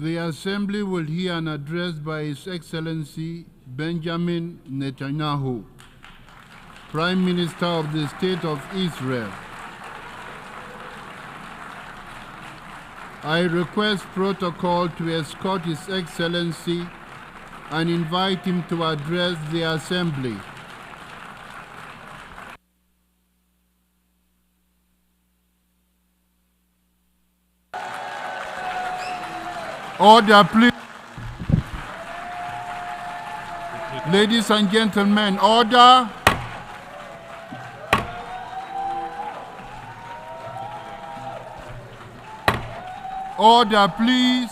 The Assembly will hear an address by His Excellency Benjamin Netanyahu, Prime Minister of the State of Israel. I request protocol to escort His Excellency and invite him to address the Assembly. Order, please. Ladies and gentlemen, order. Order, please.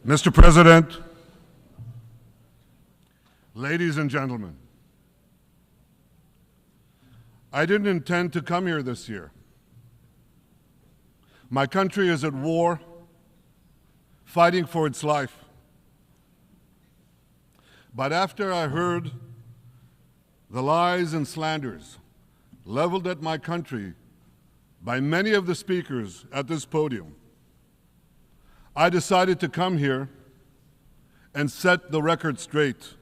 Mr. President, ladies and gentlemen, I didn't intend to come here this year. My country is at war, fighting for its life. But after I heard the lies and slanders leveled at my country by many of the speakers at this podium, I decided to come here and set the record straight.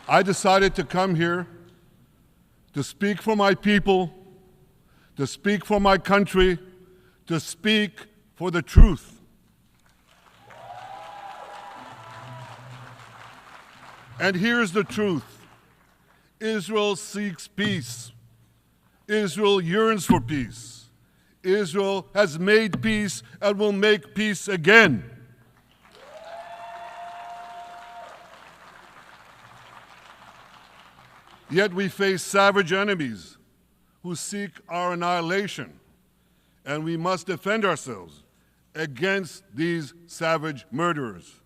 I decided to come here to speak for my people, to speak for my country, to speak for the truth. And here's the truth. Israel seeks peace. Israel yearns for peace. Israel has made peace and will make peace again. Yet we face savage enemies who seek our annihilation, and we must defend ourselves against these savage murderers.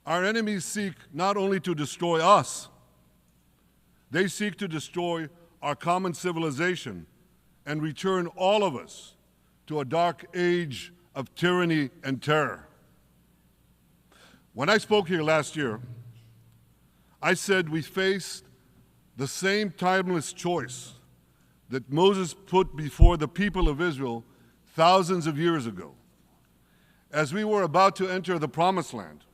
Our enemies seek not only to destroy us, they seek to destroy our common civilization and return all of us to a dark age of tyranny and terror. When I spoke here last year, I said we faced the same timeless choice that Moses put before the people of Israel thousands of years ago. As we were about to enter the Promised Land,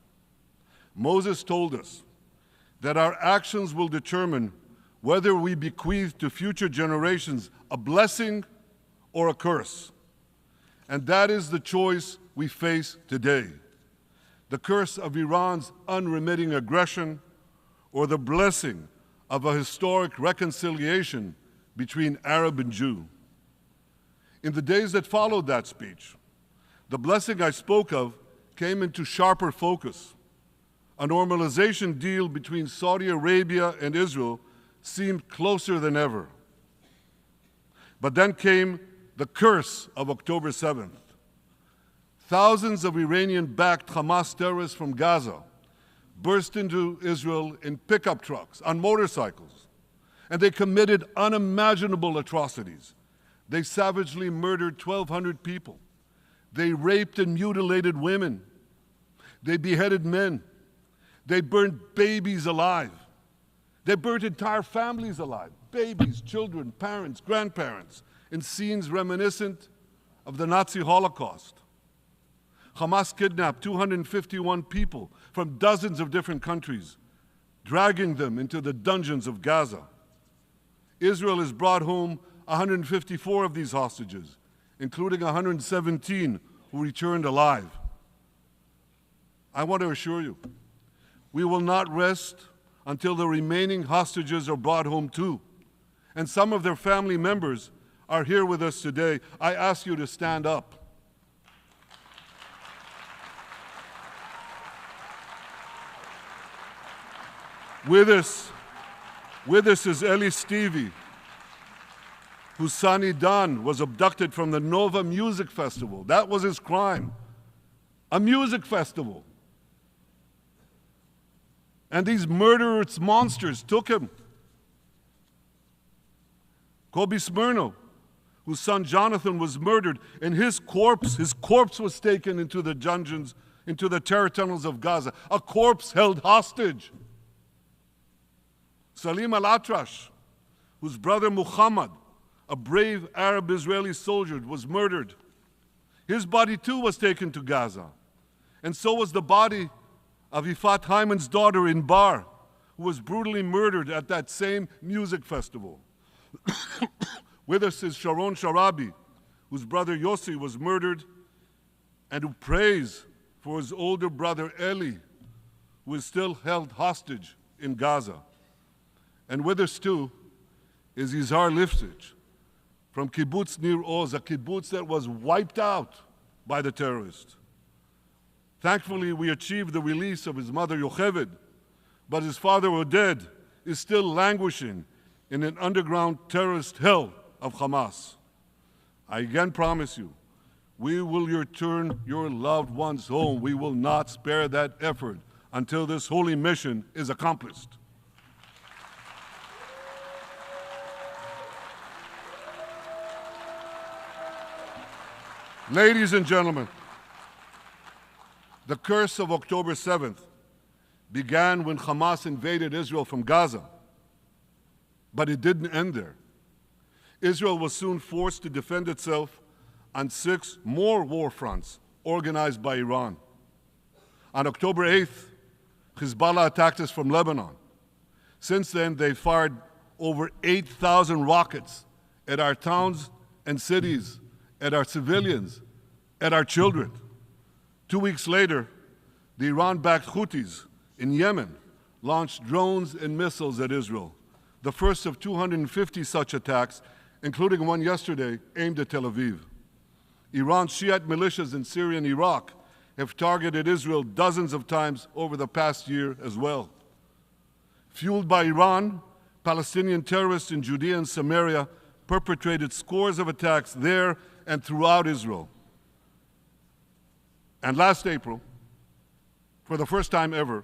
Moses told us that our actions will determine whether we bequeath to future generations a blessing or a curse. And that is the choice we face today. The curse of Iran's unremitting aggression, or the blessing of a historic reconciliation between Arab and Jew. In the days that followed that speech, the blessing I spoke of came into sharper focus. A normalization deal between Saudi Arabia and Israel seemed closer than ever. But then came the curse of October 7th. Thousands of Iranian-backed Hamas terrorists from Gaza burst into Israel in pickup trucks, on motorcycles, and they committed unimaginable atrocities. They savagely murdered 1,200 people. They raped and mutilated women. They beheaded men. They burned babies alive. They burnt entire families alive, babies, children, parents, grandparents, in scenes reminiscent of the Nazi Holocaust. Hamas kidnapped 251 people from dozens of different countries, dragging them into the dungeons of Gaza. Israel has brought home 154 of these hostages, including 117 who returned alive. I want to assure you, we will not rest until the remaining hostages are brought home too. And some of their family members are here with us today. I ask you to stand up. With us is Eli Stevie, whose son Idan was abducted from the Nova Music Festival. That was his crime. A music festival. And these murderous monsters took him. Kobe Smirno, whose son Jonathan was murdered, and his corpse was taken into the dungeons, into the terror tunnels of Gaza. A corpse held hostage. Salim al-Atrash, whose brother Muhammad, a brave Arab-Israeli soldier, was murdered. His body too was taken to Gaza. And so was the body of Ifat Hyman's daughter in Bar, who was brutally murdered at that same music festival. With us is Sharon Sharabi, whose brother Yossi was murdered, and who prays for his older brother Eli, who is still held hostage in Gaza. And with us too is Yizhar Lifshitz from kibbutz Nir Oz, a kibbutz that was wiped out by the terrorists. Thankfully, we achieved the release of his mother Yocheved, but his father Oded is still languishing in an underground terrorist hell of Hamas. I again promise you, we will return your loved ones home. We will not spare that effort until this holy mission is accomplished. Ladies and gentlemen, the curse of October 7th began when Hamas invaded Israel from Gaza, but it didn't end there. Israel was soon forced to defend itself on 6 more war fronts organized by Iran. On October 8th, Hezbollah attacked us from Lebanon. Since then, they fired over 8,000 rockets at our towns and cities, at our civilians, at our children. 2 weeks later, the Iran-backed Houthis in Yemen launched drones and missiles at Israel, the first of 250 such attacks, including one yesterday aimed at Tel Aviv. Iran's Shiite militias in Syria and Iraq have targeted Israel dozens of times over the past year as well. Fueled by Iran, Palestinian terrorists in Judea and Samaria perpetrated scores of attacks there and throughout Israel. And last April, for the first time ever,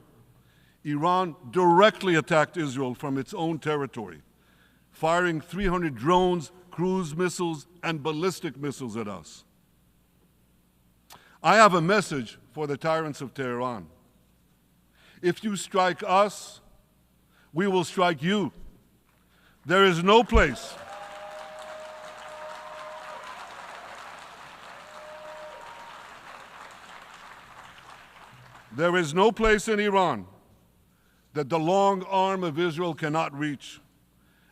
Iran directly attacked Israel from its own territory, firing 300 drones, cruise missiles, and ballistic missiles at us. I have a message for the tyrants of Tehran. If you strike us, we will strike you. There is no place in Iran that the long arm of Israel cannot reach,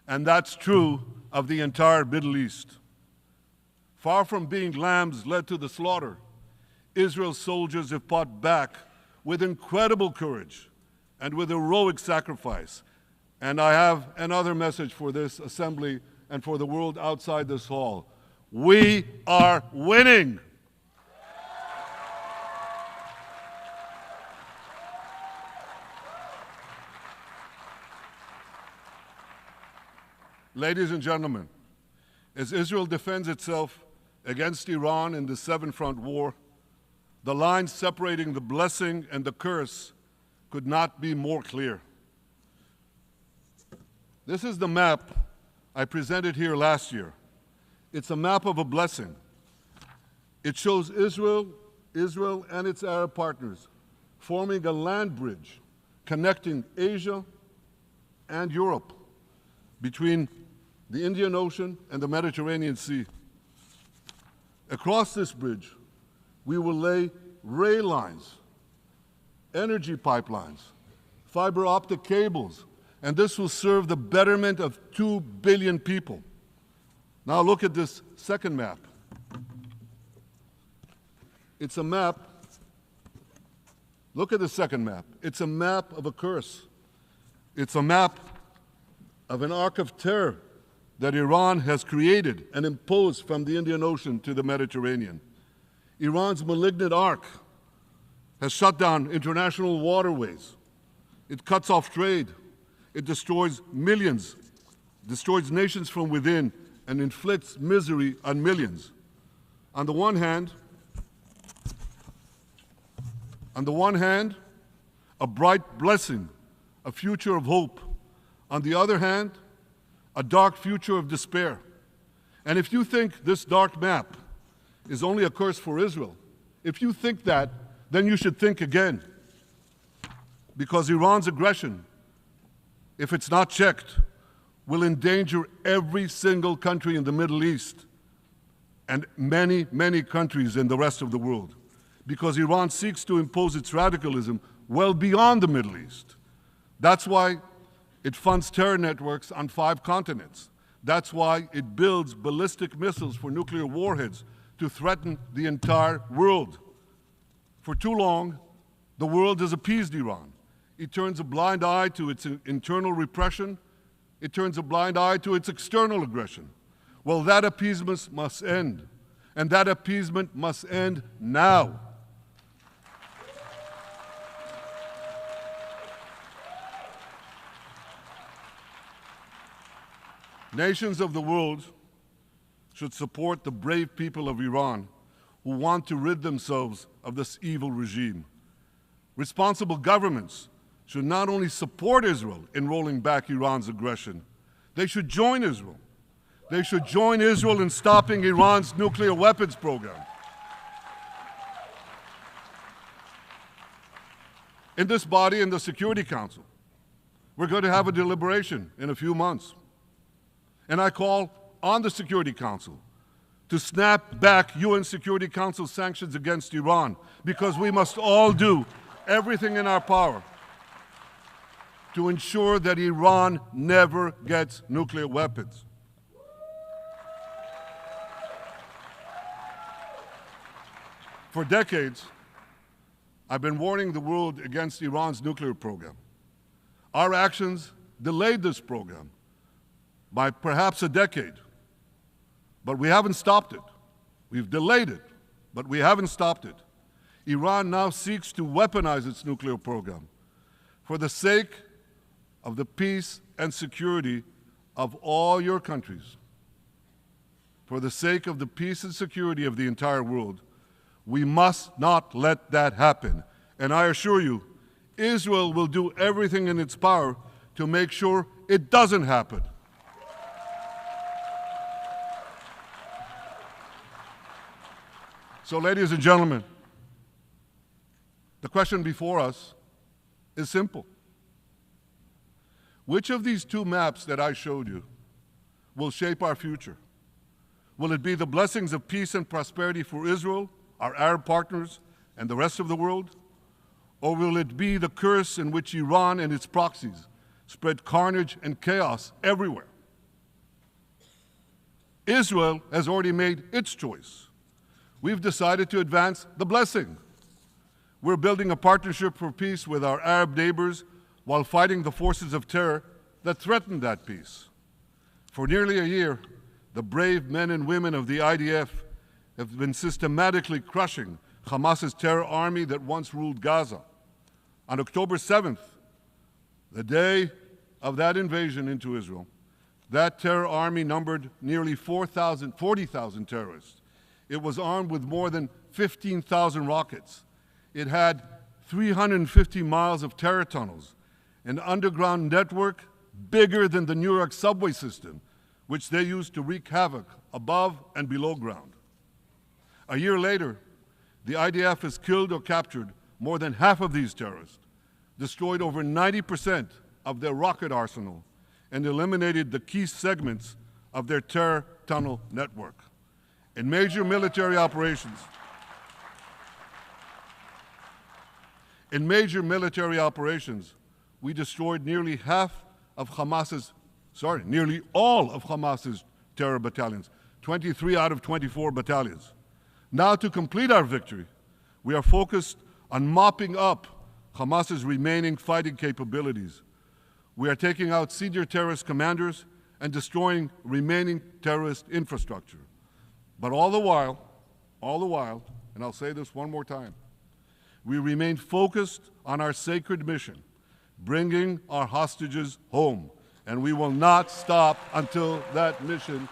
and that's true of the entire Middle East. Far from being lambs led to the slaughter, Israel's soldiers have fought back with incredible courage and with heroic sacrifice. And I have another message for this assembly and for the world outside this hall. We are winning. Ladies and gentlemen, as Israel defends itself against Iran in the seven-front war, the line separating the blessing and the curse could not be more clear. This is the map I presented here last year. It's a map of a blessing. It shows Israel and its Arab partners forming a land bridge connecting Asia and Europe between the Indian Ocean and the Mediterranean Sea. Across this bridge, we will lay rail lines, energy pipelines, fiber optic cables, and this will serve the betterment of 2 billion people. Now look at this second map. It's a map. Look at the second map. It's a map of a curse. It's a map of an arc of terror that Iran has created and imposed from the Indian Ocean to the Mediterranean. Iran's malignant arc has shut down international waterways. It cuts off trade. It destroys millions, destroys nations from within, and inflicts misery on millions. On the one hand, a bright blessing a future of hope. On the other hand, a dark future of despair. And if you think this dark map is only a curse for Israel, if you think that, then you should think again. Because Iran's aggression, if it's not checked, will endanger every single country in the Middle East and many, many countries in the rest of the world. Because Iran seeks to impose its radicalism well beyond the Middle East. That's why it funds terror networks on 5 continents. That's why it builds ballistic missiles for nuclear warheads to threaten the entire world. For too long, the world has appeased Iran. It turns a blind eye to its internal repression. It turns a blind eye to its external aggression. Well, that appeasement must end. And that appeasement must end now. Nations of the world should support the brave people of Iran who want to rid themselves of this evil regime. Responsible governments should not only support Israel in rolling back Iran's aggression, they should join Israel. They should join Israel in stopping Iran's nuclear weapons program. In this body, in the Security Council, we're going to have a deliberation in a few months. And I call on the Security Council to snap back UN Security Council sanctions against Iran, because we must all do everything in our power to ensure that Iran never gets nuclear weapons. For decades, I've been warning the world against Iran's nuclear program. Our actions delayed this program by perhaps a decade, but we haven't stopped it. We've delayed it, but we haven't stopped it. Iran now seeks to weaponize its nuclear program for the sake of the peace and security of all your countries. For the sake of the peace and security of the entire world, we must not let that happen. And I assure you, Israel will do everything in its power to make sure it doesn't happen. So, ladies and gentlemen, the question before us is simple. Which of these 2 maps that I showed you will shape our future? Will it be the blessings of peace and prosperity for Israel, our Arab partners, and the rest of the world? Or will it be the curse in which Iran and its proxies spread carnage and chaos everywhere? Israel has already made its choice. We've decided to advance the blessing. We're building a partnership for peace with our Arab neighbors while fighting the forces of terror that threaten that peace. For nearly a year, the brave men and women of the IDF have been systematically crushing Hamas's terror army that once ruled Gaza. On October 7th, the day of that invasion into Israel, that terror army numbered nearly 40,000 terrorists. It was armed with more than 15,000 rockets. It had 350 miles of terror tunnels, an underground network bigger than the New York subway system, which they used to wreak havoc above and below ground. A year later, the IDF has killed or captured more than half of these terrorists, destroyed over 90% of their rocket arsenal, and eliminated the key segments of their terror tunnel network. In major military operations, we destroyed nearly all of Hamas's terror battalions, 23 out of 24 battalions. Now, to complete our victory, we are focused on mopping up Hamas's remaining fighting capabilities. We are taking out senior terrorist commanders and destroying remaining terrorist infrastructure. But all the while, and I'll say this one more time, we remain focused on our sacred mission, bringing our hostages home, and we will not stop until that mission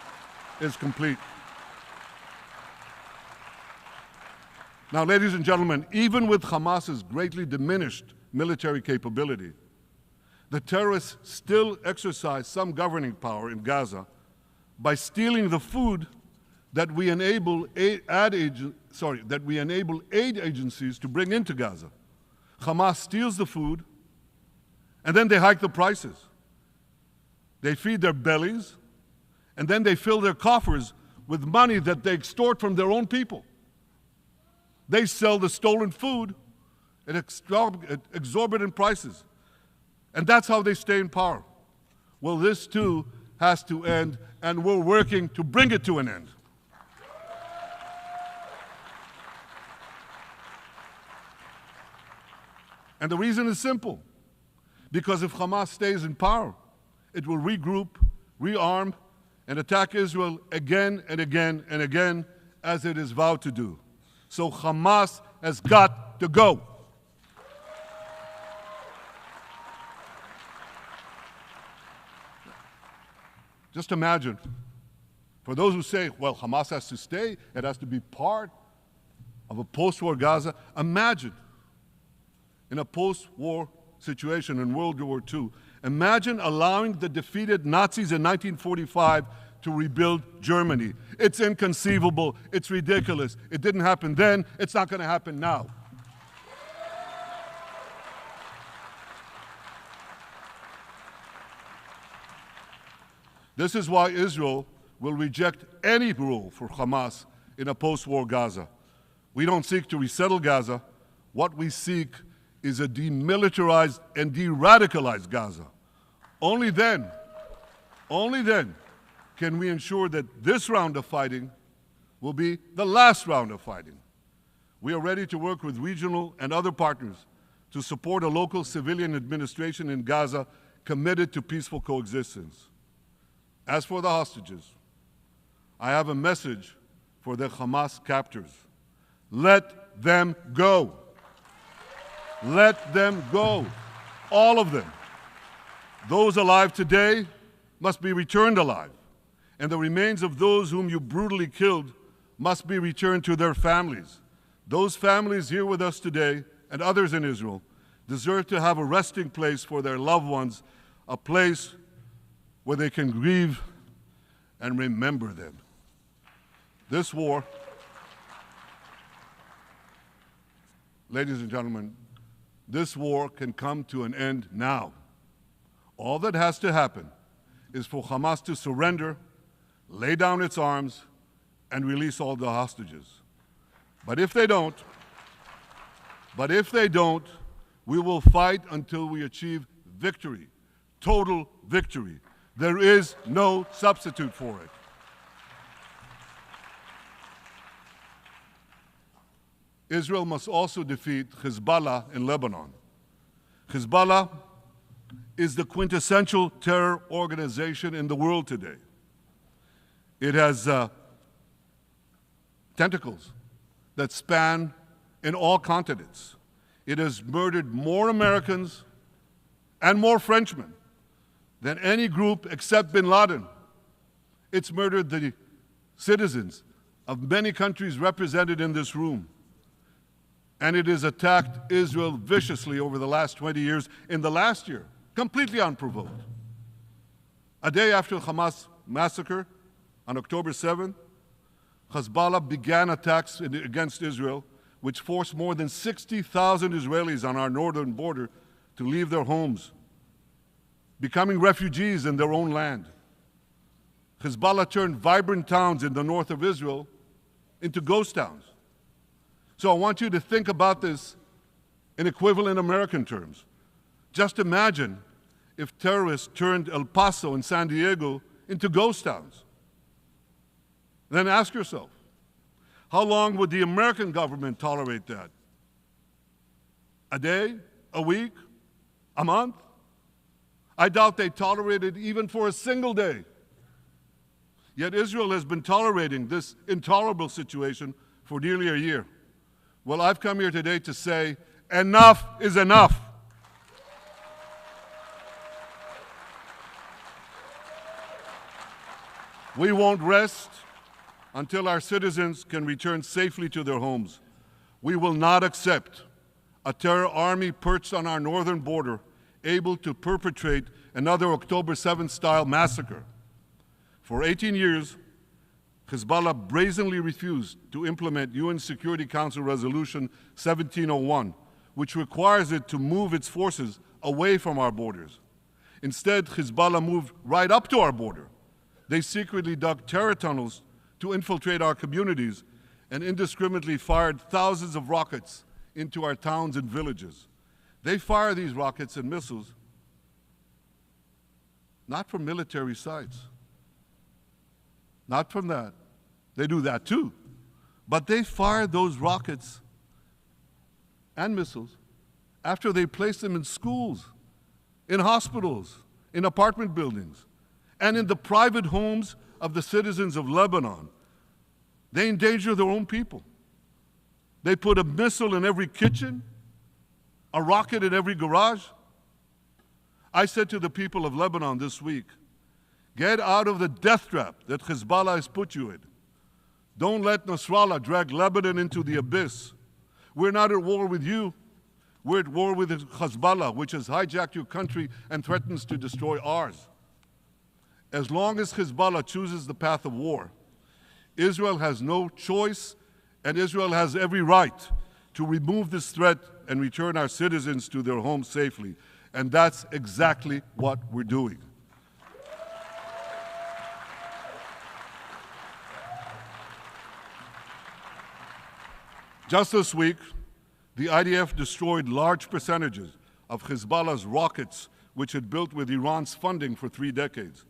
is complete. Now, ladies and gentlemen, even with Hamas's greatly diminished military capability, The terrorists still exercise some governing power in Gaza by stealing the food that we enable aid agencies to bring into Gaza. Hamas steals the food, and then they hike the prices. They feed their bellies, and then they fill their coffers with money that they extort from their own people. They sell the stolen food at exorbitant prices. And that's how they stay in power. Well, this too has to end, and we're working to bring it to an end. And the reason is simple. Because if Hamas stays in power, it will regroup, rearm, and attack Israel again and again and again, as it is vowed to do. So Hamas has got to go. Just imagine, for those who say, well, Hamas has to stay, it has to be part of a post-war Gaza, imagine in a post-war situation in World War II, imagine allowing the defeated Nazis in 1945 to rebuild Germany. It's inconceivable, it's ridiculous. It didn't happen then, it's not going to happen now. This is why Israel will reject any role for Hamas in a post-war Gaza. We don't seek to resettle Gaza. What we seek is a demilitarized and de-radicalized Gaza. Only then can we ensure that this round of fighting will be the last round of fighting. We are ready to work with regional and other partners to support a local civilian administration in Gaza committed to peaceful coexistence. As for the hostages, I have a message for the Hamas captors. Let them go. Let them go. All of them. Those alive today must be returned alive, and the remains of those whom you brutally killed must be returned to their families. Those families here with us today, and others in Israel, deserve to have a resting place for their loved ones, a place where they can grieve and remember them. This war, ladies and gentlemen, this war can come to an end now. All that has to happen is for Hamas to surrender, lay down its arms, and release all the hostages. But if they don't, we will fight until we achieve victory, total victory. There is no substitute for it. Israel must also defeat Hezbollah in Lebanon. Hezbollah is the quintessential terror organization in the world today. It has tentacles that span in all continents. It has murdered more Americans and more Frenchmen than any group except bin Laden. It's murdered the citizens of many countries represented in this room. And it has attacked Israel viciously over the last 20 years, in the last year, completely unprovoked. A day after Hamas massacre, on October 7th, Hezbollah began attacks against Israel, which forced more than 60,000 Israelis on our northern border to leave their homes, becoming refugees in their own land. Hezbollah turned vibrant towns in the north of Israel into ghost towns. So I want you to think about this in equivalent American terms. Just imagine if terrorists turned El Paso and San Diego into ghost towns. Then ask yourself, how long would the American government tolerate that? A day? A week? A month? I doubt they tolerate it even for a single day. Yet Israel has been tolerating this intolerable situation for nearly a year. Well, I've come here today to say, enough is enough. We won't rest until our citizens can return safely to their homes. We will not accept a terror army perched on our northern border, able to perpetrate another October 7th style massacre. For 18 years, Hezbollah brazenly refused to implement UN Security Council Resolution 1701, which requires it to move its forces away from our borders. Instead, Hezbollah moved right up to our border. They secretly dug terror tunnels to infiltrate our communities and indiscriminately fired thousands of rockets into our towns and villages. They fire these rockets and missiles not from military sites, not from that. They do that too. But they fire those rockets and missiles after they place them in schools, in hospitals, in apartment buildings, and in the private homes of the citizens of Lebanon. They endanger their own people. They put a missile in every kitchen, a rocket in every garage. I said to the people of Lebanon this week, get out of the death trap that Hezbollah has put you in. Don't let Nasrallah drag Lebanon into the abyss. We're not at war with you. We're at war with Hezbollah, which has hijacked your country and threatens to destroy ours. As long as Hezbollah chooses the path of war, Israel has no choice, and Israel has every right to remove this threat and return our citizens to their homes safely. And that's exactly what we're doing. Just this week, the IDF destroyed large percentages of Hezbollah's rockets, which it built with Iran's funding for 3 decades.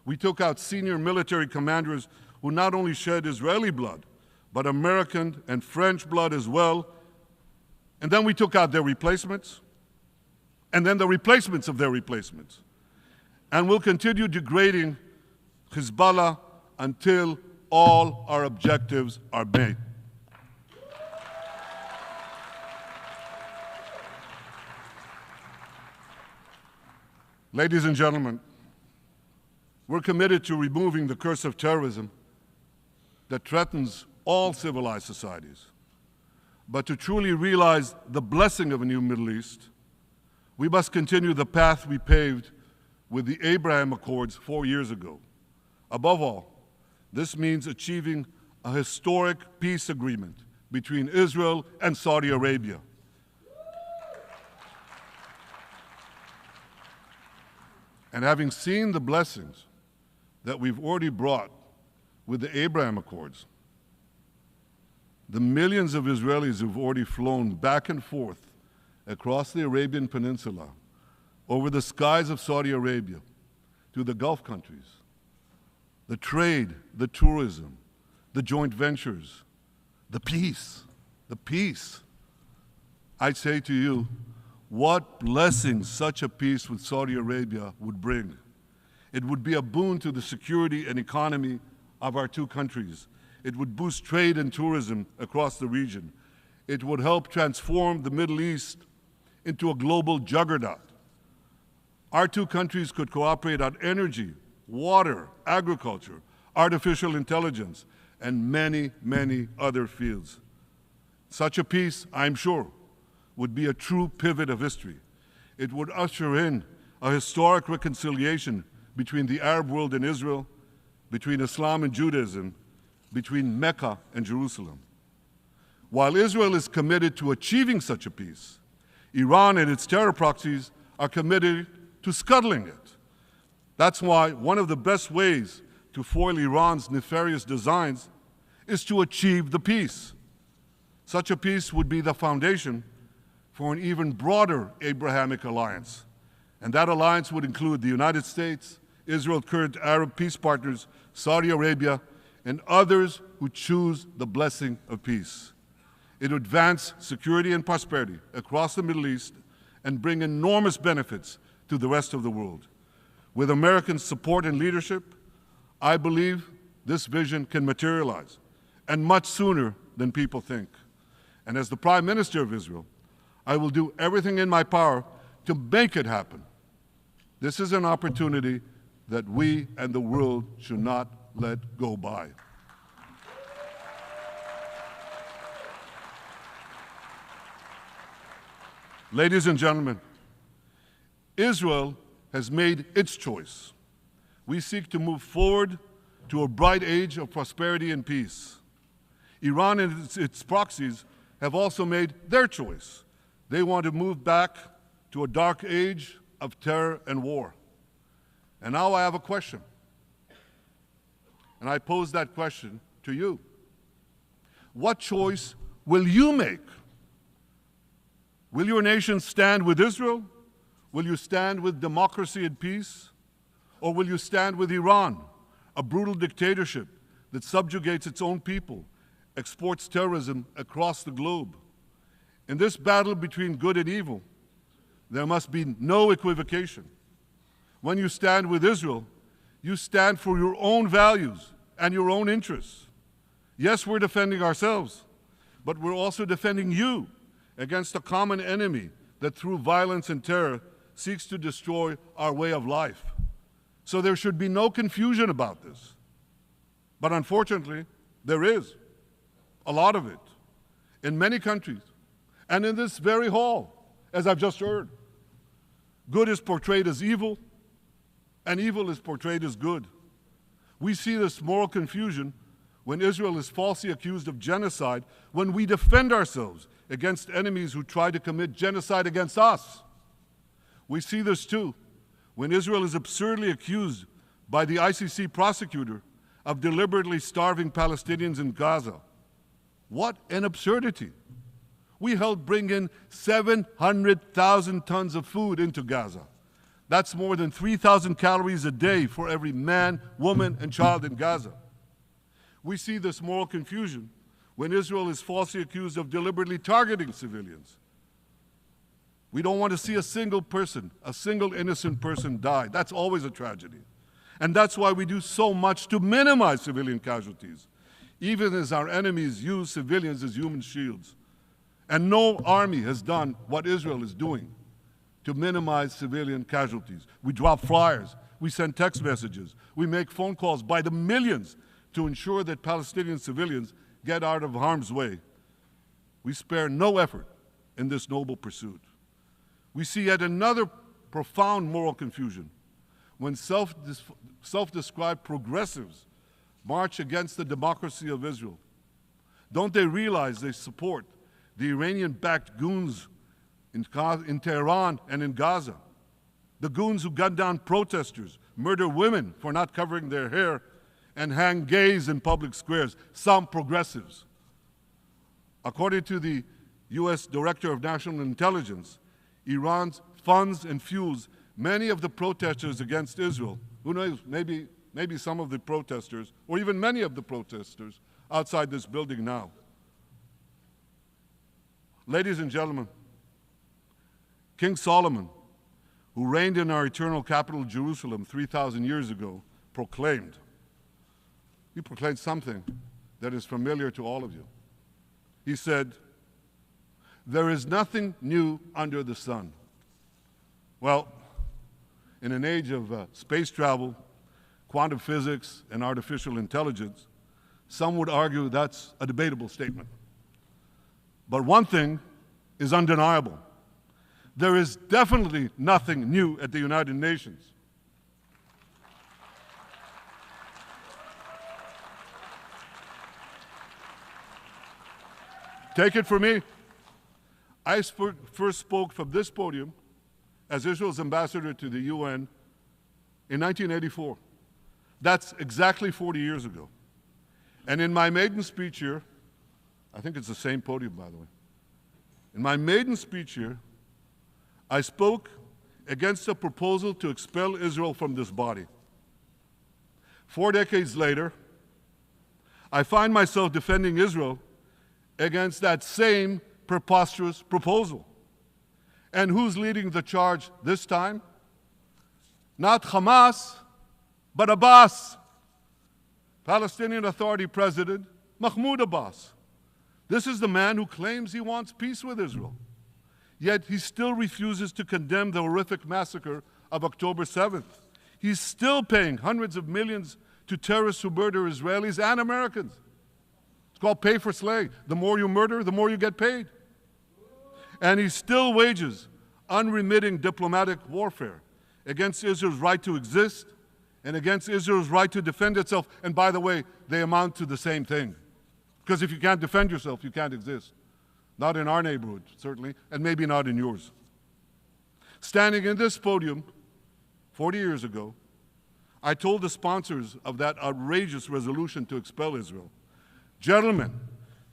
We took out senior military commanders who not only shed Israeli blood, but American and French blood as well. And then we took out their replacements, and then the replacements of their replacements. And we'll continue degrading Hezbollah until all our objectives are met. Ladies and gentlemen, we're committed to removing the curse of terrorism that threatens all civilized societies. But to truly realize the blessing of a new Middle East, we must continue the path we paved with the Abraham Accords 4 years ago. Above all, this means achieving a historic peace agreement between Israel and Saudi Arabia. And having seen the blessings that we've already brought with the Abraham Accords, the millions of Israelis who've already flown back and forth across the Arabian Peninsula, over the skies of Saudi Arabia, to the Gulf countries, the trade, the tourism, the joint ventures, the peace, I say to you, what blessings such a peace with Saudi Arabia would bring. It would be a boon to the security and economy of our two countries. It would boost trade and tourism across the region. It would help transform the Middle East into a global juggernaut. Our two countries could cooperate on energy, water, agriculture, artificial intelligence, and many, many other fields. Such a peace, I'm sure, would be a true pivot of history. It would usher in a historic reconciliation between the Arab world and Israel, between Islam and Judaism, between Mecca and Jerusalem. While Israel is committed to achieving such a peace, Iran and its terror proxies are committed to scuttling it. That's why one of the best ways to foil Iran's nefarious designs is to achieve the peace. Such a peace would be the foundation for an even broader Abrahamic alliance. And that alliance would include the United States, Israel's current Arab peace partners, Saudi Arabia, and others who choose the blessing of peace. It would advance security and prosperity across the Middle East and bring enormous benefits to the rest of the world. With American support and leadership, I believe this vision can materialize, and much sooner than people think. And as the Prime Minister of Israel, I will do everything in my power to make it happen. This is an opportunity that we and the world should not let go by. Ladies and gentlemen, Israel has made its choice. We seek to move forward to a bright age of prosperity and peace. Iran and its proxies have also made their choice. They want to move back to a dark age of terror and war. And now I have a question. And I pose that question to you. What choice will you make? Will your nation stand with Israel? Will you stand with democracy and peace? Or will you stand with Iran, a brutal dictatorship that subjugates its own people, exports terrorism across the globe? In this battle between good and evil, there must be no equivocation. When you stand with Israel, you stand for your own values and your own interests. Yes, we're defending ourselves, but we're also defending you against a common enemy that through violence and terror seeks to destroy our way of life. So there should be no confusion about this. But unfortunately, there is a lot of it in many countries and in this very hall, as I've just heard. Good is portrayed as evil, and evil is portrayed as good. We see this moral confusion when Israel is falsely accused of genocide, when we defend ourselves against enemies who try to commit genocide against us. We see this too when Israel is absurdly accused by the ICC prosecutor of deliberately starving Palestinians in Gaza. What an absurdity. We helped bring in 700,000 tons of food into Gaza. That's more than 3,000 calories a day for every man, woman, and child in Gaza. We see this moral confusion when Israel is falsely accused of deliberately targeting civilians. We don't want to see a single person, a single innocent person die. That's always a tragedy. And that's why we do so much to minimize civilian casualties, even as our enemies use civilians as human shields. And no army has done what Israel is doing to minimize civilian casualties. We drop flyers, we send text messages, we make phone calls by the millions to ensure that Palestinian civilians get out of harm's way. We spare no effort in this noble pursuit. We see yet another profound moral confusion when self-described progressives march against the democracy of Israel. Don't they realize they support the Iranian-backed goons in Tehran and in Gaza, the goons who gun down protesters, murder women for not covering their hair, and hang gays in public squares, some progressives? According to the U.S. Director of National Intelligence, Iran funds and fuels many of the protesters against Israel. Who knows, maybe some of the protesters, or even many of the protesters outside this building now. Ladies and gentlemen, King Solomon, who reigned in our eternal capital, Jerusalem, 3,000 years ago, proclaimed something that is familiar to all of you. He said, "There is nothing new under the sun." Well, in an age of space travel, quantum physics, and artificial intelligence, some would argue that's a debatable statement. But one thing is undeniable. There is definitely nothing new at the United Nations. Take it from me. I first spoke from this podium as Israel's ambassador to the UN in 1984. That's exactly 40 years ago. And in my maiden speech here, I think it's the same podium, by the way. In my maiden speech here, I spoke against a proposal to expel Israel from this body. 4 decades later, I find myself defending Israel against that same preposterous proposal. And who's leading the charge this time? Not Hamas, but Abbas, Palestinian Authority President Mahmoud Abbas. This is the man who claims he wants peace with Israel. Yet he still refuses to condemn the horrific massacre of October 7th. He's still paying hundreds of millions to terrorists who murder Israelis and Americans. It's called pay for slay. The more you murder, the more you get paid. And he still wages unremitting diplomatic warfare against Israel's right to exist and against Israel's right to defend itself. And by the way, they amount to the same thing. Because if you can't defend yourself, you can't exist. Not in our neighborhood, certainly, and maybe not in yours. Standing in this podium 40 years ago, I told the sponsors of that outrageous resolution to expel Israel, gentlemen,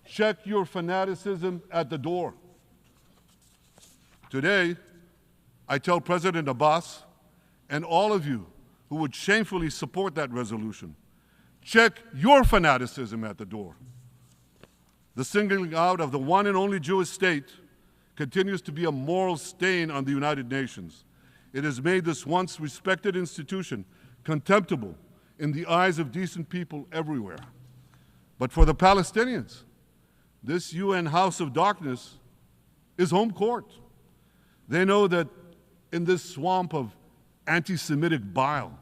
check your fanaticism at the door. Today, I tell President Abbas and all of you who would shamefully support that resolution, check your fanaticism at the door. The singling out of the one and only Jewish state continues to be a moral stain on the United Nations. It has made this once respected institution contemptible in the eyes of decent people everywhere. But for the Palestinians, this UN House of Darkness is home court. They know that in this swamp of anti-Semitic bile,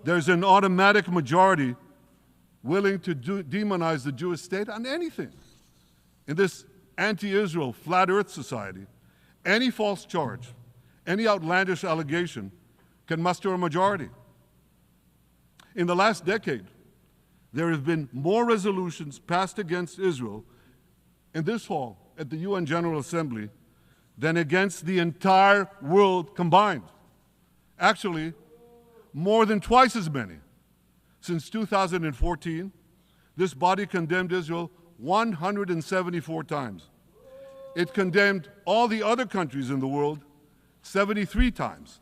there's an automatic majority willing to demonize the Jewish state on anything. In this anti-Israel flat earth society, any false charge, any outlandish allegation can muster a majority. In the last decade, there have been more resolutions passed against Israel in this hall at the UN General Assembly than against the entire world combined. Actually, more than twice as many. Since 2014, this body condemned Israel 174 times. It condemned all the other countries in the world 73 times.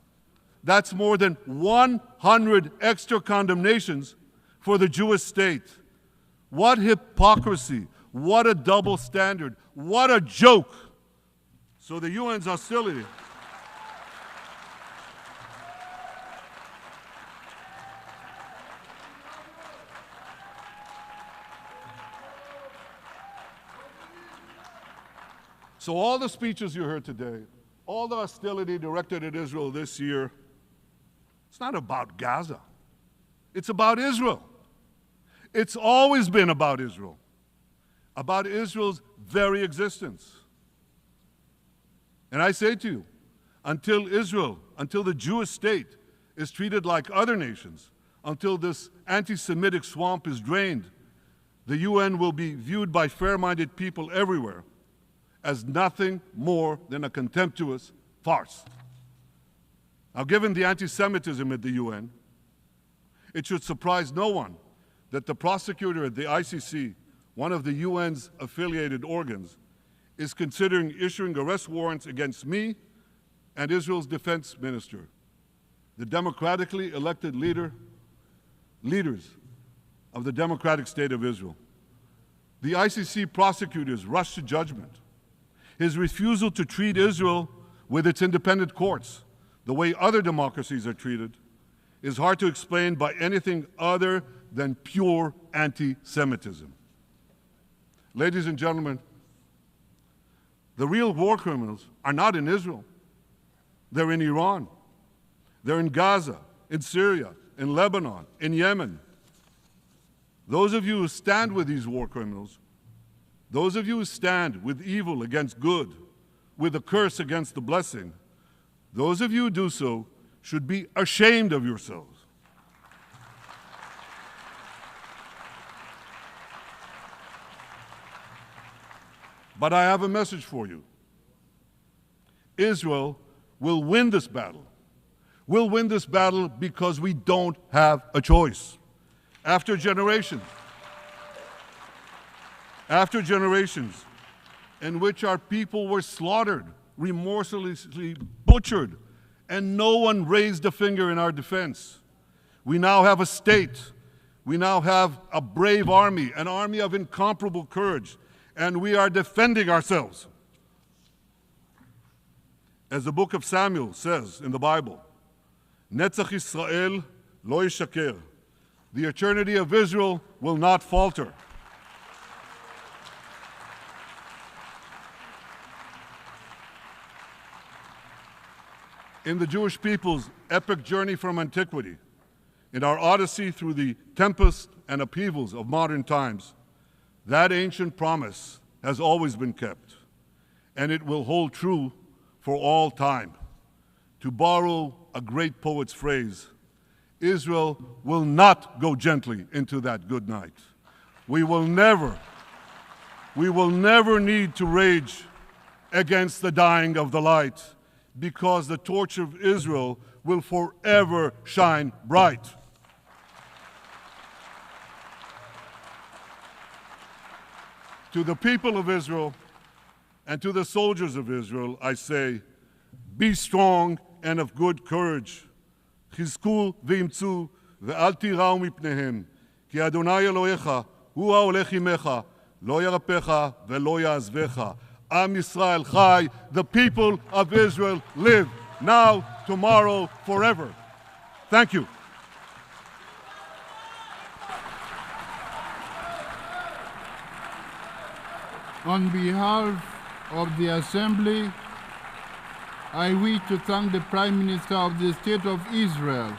That's more than 100 extra condemnations for the Jewish state. What hypocrisy, what a double standard, what a joke. So the UN's hostility. So all the speeches you heard today, all the hostility directed at Israel this year, it's not about Gaza. It's about Israel. It's always been about Israel's very existence. And I say to you, until Israel, until the Jewish state is treated like other nations, until this anti-Semitic swamp is drained, the UN will be viewed by fair-minded people everywhere as nothing more than a contemptuous farce. Now, given the anti-Semitism at the UN, it should surprise no one that the prosecutor at the ICC, one of the UN's affiliated organs, is considering issuing arrest warrants against me and Israel's defense minister, the democratically elected leaders of the democratic state of Israel. The ICC prosecutors rushed to judgment. His refusal to treat Israel with its independent courts the way other democracies are treated is hard to explain by anything other than pure anti-Semitism. Ladies and gentlemen, the real war criminals are not in Israel. They're in Iran. They're in Gaza, in Syria, in Lebanon, in Yemen. Those of you who stand with these war criminals, those of you who stand with evil against good, with a curse against the blessing, those of you who do so should be ashamed of yourselves. But I have a message for you. Israel will win this battle. We'll win this battle because we don't have a choice. After generations in which our people were slaughtered, remorselessly butchered, and no one raised a finger in our defense, we now have a state. We now have a brave army, an army of incomparable courage, and we are defending ourselves. As the book of Samuel says in the Bible, Netzach Yisrael lo yishaker. The eternity of Israel will not falter. In the Jewish people's epic journey from antiquity, in our odyssey through the tempest and upheavals of modern times, that ancient promise has always been kept, and it will hold true for all time. To borrow a great poet's phrase, Israel will not go gently into that good night. We will never need to rage against the dying of the light, because the torch of Israel will forever shine bright. To the people of Israel and to the soldiers of Israel, I say, be strong and of good courage. חזקו ואמצו ואל תיראו מפניהם, כי אדוני אלוהיך הוא ההולך עמך, לא ירפך ולא יעזבך. Am Yisrael Chai, the people of Israel live now, tomorrow, forever. Thank you. On behalf of the Assembly, I wish to thank the Prime Minister of the State of Israel